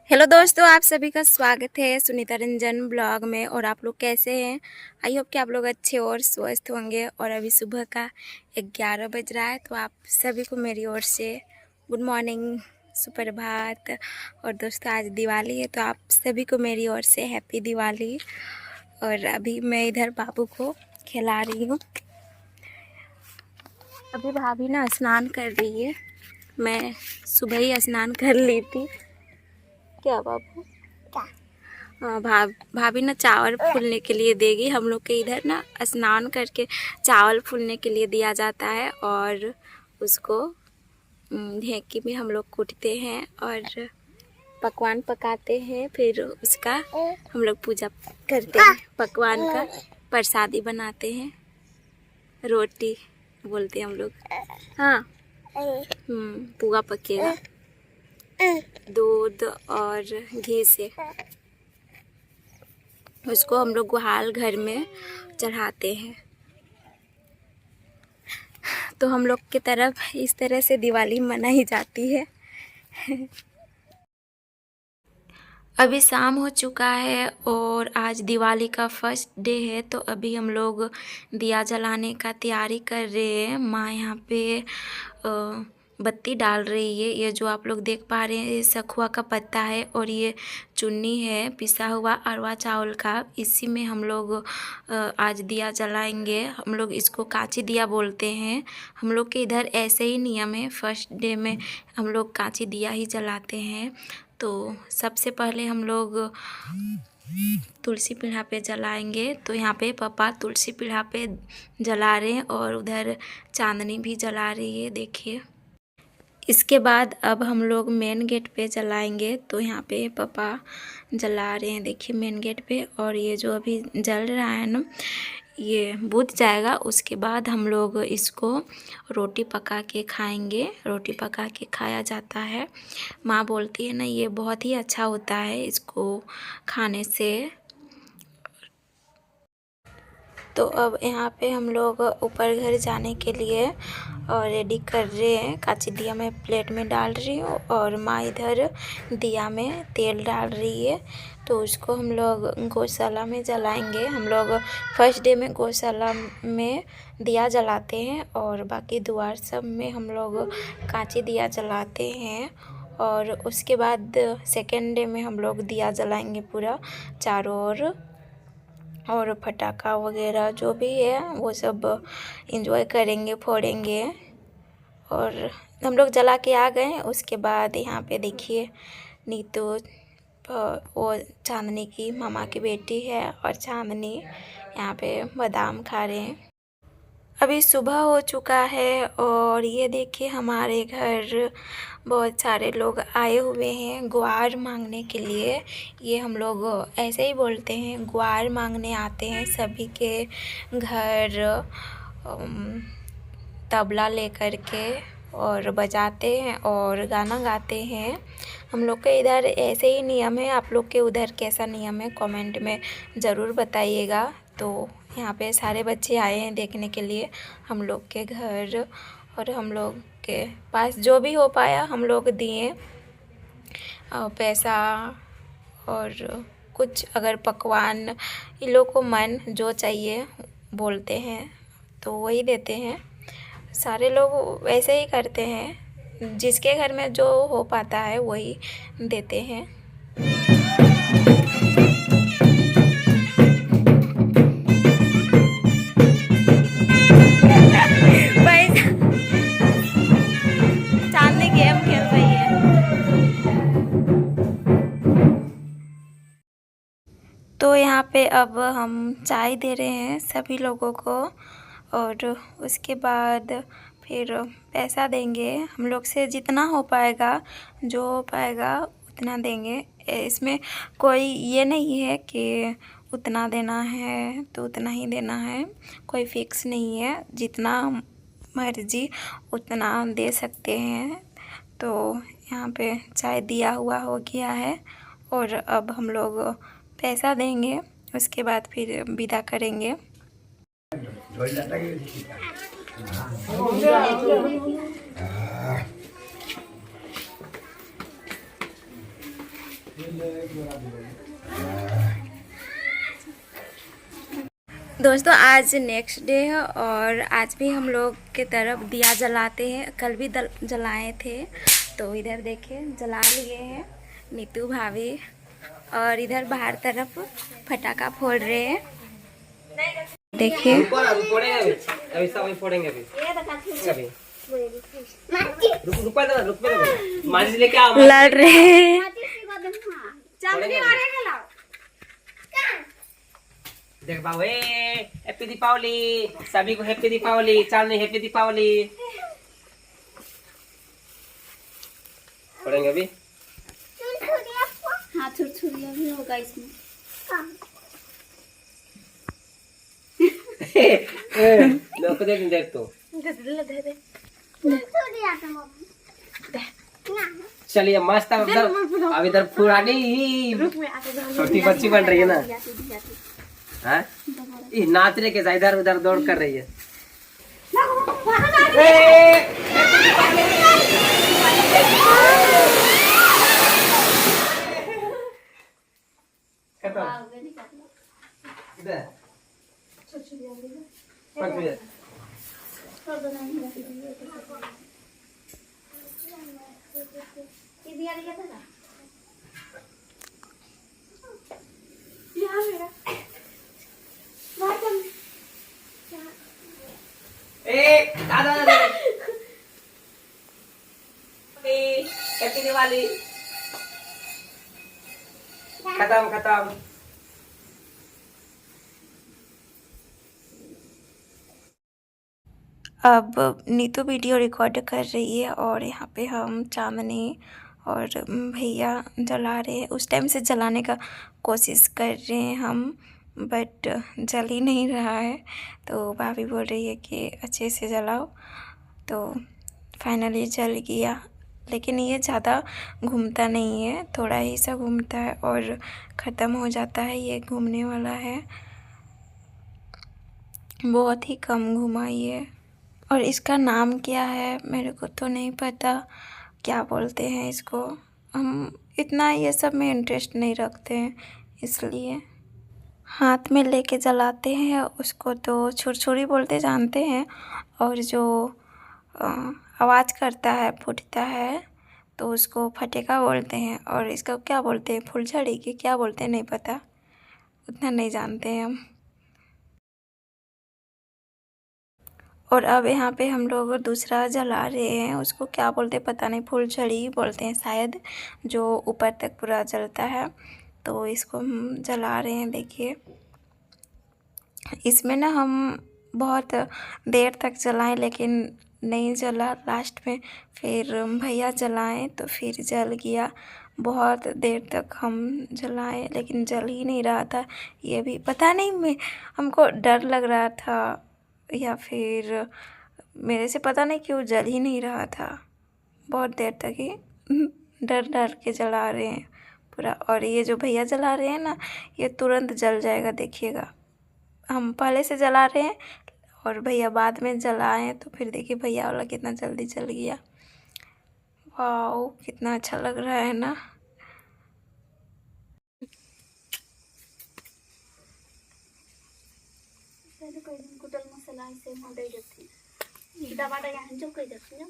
Hello दोस्तों, आप सभी का स्वागत है सुनीता रंजन ब्लॉग में। और आप लोग कैसे हैं? आई होप कि आप लोग अच्छे और स्वस्थ होंगे। और अभी सुबह का 11 बज रहा है, तो आप सभी को मेरी ओर से गुड मॉर्निंग, सुप्रभात। और दोस्तों आज दिवाली है, तो आप सभी को मेरी ओर से हैप्पी दिवाली। और अभी मैं इधर बाबू को खिला रही हूँ। अभी भाभी ना स्नान कर रही है, मैं सुबह ही स्नान कर ली थी। क्या बाबू? भाभी ना चावल फूलने के लिए देगी। हम लोग के इधर ना स्नान करके चावल फूलने के लिए दिया जाता है, और उसको ढेंकी में हम लोग कूटते हैं और पकवान पकाते हैं। फिर उसका हम लोग पूजा करते हैं, पकवान का प्रसादी बनाते हैं। रोटी बोलते हैं हम लोग। हाँ, पुआ पकेगा दूध और घी से। उसको हम लोग गुहाल घर में चढ़ाते हैं। तो हम लोग की तरफ इस तरह से दिवाली मनाई जाती है। अभी शाम हो चुका है और आज दिवाली का फर्स्ट डे है, तो अभी हम लोग दिया जलाने का तैयारी कर रहे हैं। माँ यहाँ पे बत्ती डाल रही है। ये जो आप लोग देख पा रहे हैं, ये सखुआ का पत्ता है और ये चुन्नी है पिसा हुआ अरवा चावल का। इसी में हम लोग आज दिया जलाएंगे। हम लोग इसको कांची दिया बोलते हैं। हम लोग के इधर ऐसे ही नियम है, फर्स्ट डे में हम लोग कांची दिया ही जलाते हैं। तो सबसे पहले हम लोग तुलसी पीढ़ा पे जलाएंगे। तो यहाँ पे पापा तुलसी पीढ़ा पे जला रहे हैं और उधर चांदनी भी जला रही है, देखिए। इसके बाद अब हम लोग मेन गेट पे जलाएंगे। तो यहाँ पे पापा जला रहे हैं, देखिए मेन गेट पे। और ये जो अभी जल रहा है ना, ये बुझ जाएगा। उसके बाद हम लोग इसको रोटी पका के खाएंगे। रोटी पका के खाया जाता है। माँ बोलती है ना, ये बहुत ही अच्छा होता है इसको खाने से। तो अब यहाँ पे हम लोग ऊपर घर जाने के लिए रेडी कर रहे हैं। कांची दिया मैं प्लेट में डाल रही हूँ और माँ इधर दिया में तेल डाल रही है। तो उसको हम लोग गौशाला में जलाएंगे। हम लोग फर्स्ट डे में गौशाला में दिया जलाते हैं और बाकी द्वार सब में हम लोग कांची दिया जलाते हैं। और उसके बाद सेकेंड डे में हम लोग दिया जलाएंगे पूरा चारों ओर। और पटाखा वगैरह जो भी है वो सब एंजॉय करेंगे, फोड़ेंगे। और हम लोग जला के आ गए। उसके बाद यहाँ पे देखिए नीतू, वो चांदनी की मामा की बेटी है, और चांदनी यहाँ पे बादाम खा रहे हैं। अभी सुबह हो चुका है और ये देखिए हमारे घर बहुत सारे लोग आए हुए हैं गुआर मांगने के लिए। ये हम लोग ऐसे ही बोलते हैं, गुआर मांगने आते हैं सभी के घर, तबला लेकर के और बजाते हैं और गाना गाते हैं। हम लोग के इधर ऐसे ही नियम है। आप लोग के उधर कैसा नियम है कमेंट में ज़रूर बताइएगा। तो यहाँ पे सारे बच्चे आए हैं देखने के लिए हम लोग के घर, और हम लोग के पास जो भी हो पाया हम लोग दिए पैसा, और कुछ अगर पकवान इन लोग को मन जो चाहिए बोलते हैं तो वही देते हैं। सारे लोग वैसे ही करते हैं, जिसके घर में जो हो पाता है वही देते हैं। चांदनी गेम खेल रही है। तो यहाँ पे अब हम चाय दे रहे हैं सभी लोगों को, और उसके बाद फिर पैसा देंगे। हम लोग से जितना हो पाएगा, जो हो पाएगा उतना देंगे। इसमें कोई ये नहीं है कि उतना देना है तो उतना ही देना है, कोई फिक्स नहीं है। जितना मर्जी उतना दे सकते हैं। तो यहाँ पे चाय दिया हुआ हो गया है और अब हम लोग पैसा देंगे, उसके बाद फिर विदा करेंगे। दोस्तों आज नेक्स्ट डे है और आज भी हम लोग के तरफ दिया जलाते हैं। कल भी जलाए थे, तो इधर देखिए जला लिए हैं नीतू भाभी, और इधर बाहर तरफ पटाखा फोड़ रहे हैं। देखिए लड़ रहे हैं। देख बाबू, हैप्पी दीपावली, सभी को हैप्पी दीपावली। चांदनी हैप्पी दीपावली। पढ़ेंगे अभी। हाँ छुरछुरिया भी होगा इसमें। लोग देख तो चलिए मस्त। अब इधर पुरानी छोटी बच्ची बन रही है ना, हाँ? नाच रहे के इधर उधर दौड़ कर रही है। हैप्पी दिवाली। खत्म खत्म। अब नीतू वीडियो रिकॉर्ड कर रही है और यहाँ पे हम चांदनी और भैया जला रहे हैं। उस टाइम से जलाने का कोशिश कर रहे हैं हम, बट जल ही नहीं रहा है। तो भाभी बोल रही है कि अच्छे से जलाओ, तो फाइनली जल गया। लेकिन ये ज़्यादा घूमता नहीं है, थोड़ा ही सा घूमता है और ख़त्म हो जाता है। ये घूमने वाला है, बहुत ही कम घुमा ये। और इसका नाम क्या है मेरे को तो नहीं पता, क्या बोलते हैं इसको। हम इतना ये सब में इंटरेस्ट नहीं रखते हैं, इसलिए हाथ में लेके जलाते हैं उसको तो छुरछुरी बोलते जानते हैं। और जो आवाज़ करता है, फूटता है, तो उसको फटेका बोलते हैं। और इसका क्या बोलते हैं, फुलझड़ी की क्या बोलते हैं नहीं पता, उतना नहीं जानते हैं हम। और अब यहाँ पे हम लोग दूसरा जला रहे हैं, उसको क्या बोलते हैं पता नहीं, फुलझड़ी बोलते हैं शायद, जो ऊपर तक पूरा जलता है। तो इसको हम जला रहे हैं। देखिए इसमें ना हम बहुत देर तक जलाएं लेकिन नहीं जला। लास्ट में फिर भैया जलाएं तो फिर जल गया। बहुत देर तक हम जलाएं लेकिन जल ही नहीं रहा था। ये भी पता नहीं, हमको डर लग रहा था या फिर मेरे से पता नहीं क्यों जल ही नहीं रहा था। बहुत देर तक ही डर डर के जला रहे हैं पूरा। और ये जो भैया जला रहे हैं ना, ये तुरंत जल जाएगा, देखिएगा। हम पहले से जला रहे हैं और भैया बाद में जलाएं, तो फिर देखिए भैया वाला कितना जल्दी जल गया। वाओ, कितना अच्छा लग रहा है ना। कुटल मसाला ऐसे मोड़े जाते टमाटर यहाँ जो कई जाते हैं।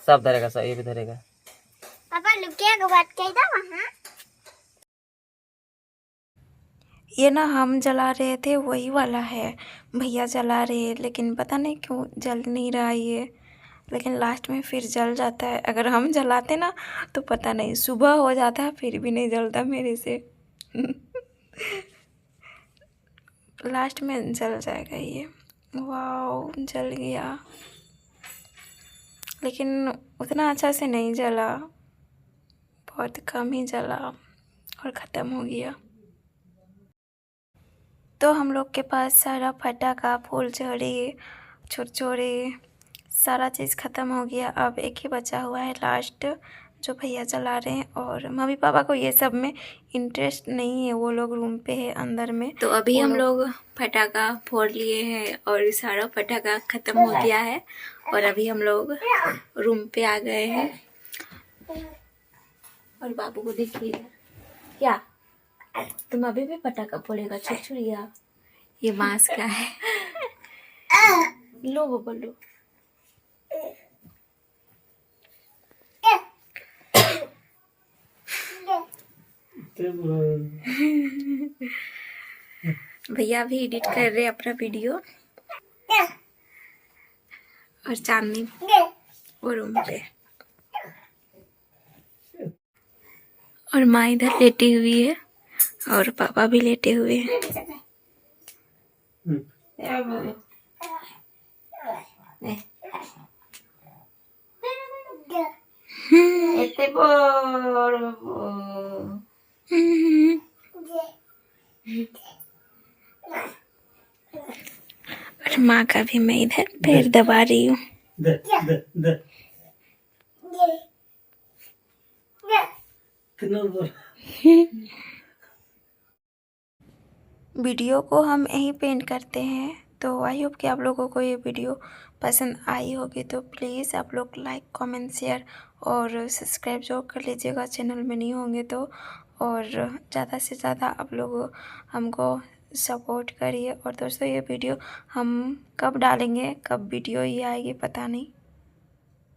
सब धरेगा, सब ये भी धरेगा। पापा लुकिया को बात कही था वहाँ। ये ना हम जला रहे थे वही वाला है, भैया जला रहे हैं, लेकिन पता नहीं क्यों जल नहीं रहा ये। लेकिन लास्ट में फिर जल जाता है। अगर हम जलाते ना तो पता नहीं सुबह हो जाता है फिर भी नहीं जलता मेरे से। लास्ट में जल जाएगा ये। वाओ, जल गया, लेकिन उतना अच्छा से नहीं जला, बहुत कम ही जला और ख़त्म हो गया। तो हम लोग के पास सारा पटाखा, फुलझड़ी, छुरछुरी, सारा चीज़ ख़त्म हो गया। अब एक ही बचा हुआ है लास्ट, जो भैया चला रहे हैं। और मम्मी पापा को ये सब में इंटरेस्ट नहीं है, वो लोग रूम पे है अंदर में। तो अभी हम लोग पटाखा फोड़ लिए हैं और सारा पटाखा ख़त्म हो गया है और अभी हम लोग रूम पे आ गए हैं। और बाबू को देखिए, क्या तुम अभी भी पटाखा फोड़ेगा छुरछुरिया? ये बांस का है। लो वो बोलो। भैया भी एडिट कर रहे हैं अपना वीडियो। और चांदनी वो रूम पे और माँ इधर लेटी हुई है और पापा भी लेटे हुए हैं। और माँ का भी मैं इधर पैर दबा रही हूँ। वीडियो को हम यहीं पे एंड करते हैं। तो आई होप कि आप लोगों को ये वीडियो पसंद आई होगी। तो प्लीज़ आप लोग लाइक कमेंट शेयर और सब्सक्राइब जो कर लीजिएगा चैनल में नहीं होंगे तो। और ज़्यादा से ज़्यादा आप लोग हमको सपोर्ट करिए। और दोस्तों ये वीडियो हम कब डालेंगे, कब वीडियो ये आएगी पता नहीं।